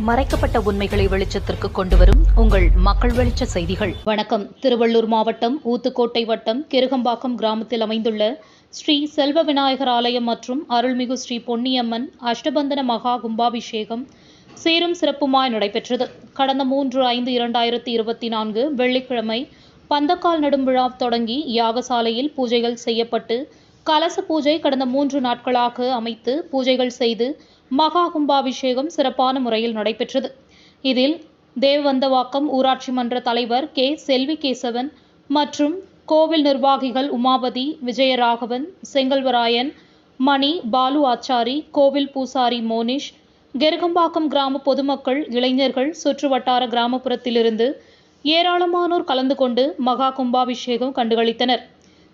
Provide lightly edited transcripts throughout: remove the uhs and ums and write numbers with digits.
மறைக்கப்பட்ட உண்மைகளை வெளிச்சத்திற்கு கொண்டுவரும் உங்கள் மக்கள் வெளிச்ச செய்திகள். வணக்கம். திருவள்ளூர் மாவட்டம் ஊத்துக்கோட்டை வட்டம் கிருகம்பாக்கம் கிராமத்தில் அமைந்துள்ள ஸ்ரீ செல்வ விநாயகர் ஆலயம் மற்றும் அருள்மிகு ஸ்ரீ பொன்னியம்மன் அஷ்டபந்தன மகா கும்பாபிஷேகம் சீரும் சிறப்புமாய் நடைபெற்றது. கடந்த 3/5/2024 வெள்ளிக்கிழமை பந்தக்கால் நடும் விழா தொடங்கி யாகசாலையில் பூஜைகள் செய்யப்பட்டு கலச பூஜை கடந்த 3 நாட்களாக அமைத்து பூஜைகள் செய்து மகா கும்பாபிஷேகம் சிறப்பான முறையில் நடைபெற்றது. இதில் தேவவந்தவாக்கம் ஊராட்சி மன்ற தலைவர் கே. செல்வி கேசவன் மற்றும் கோவில் நிர்வாகிகள் உமாபதி, விஜயராகவன், செங்கல்வராயன், மணி, பாலு ஆச்சாரி, கோவில் பூசாரி மோனிஷ், கெருகம்பாக்கம் கிராம பொதுமக்கள், இளைஞர்கள், சுற்றுவட்டார கிராமப்புறத்திலிருந்து ஏராளமானோர் கலந்து கொண்டு மகா கும்பாபிஷேகம் கண்டுகளித்தனர்.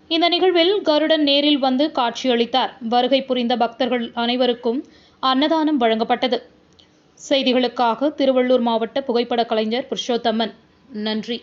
இந்த நிகழ்வில் கருடன் நேரில் வந்து காட்சியளித்தார். வருகை புரிந்த பக்தர்கள் அனைவருக்கும் அன்னதானம் வழங்கப்பட்டது. செய்திகளுக்காக திருவள்ளூர் மாவட்ட புகைப்பட கலைஞர் புருஷோத்தமன். நன்றி.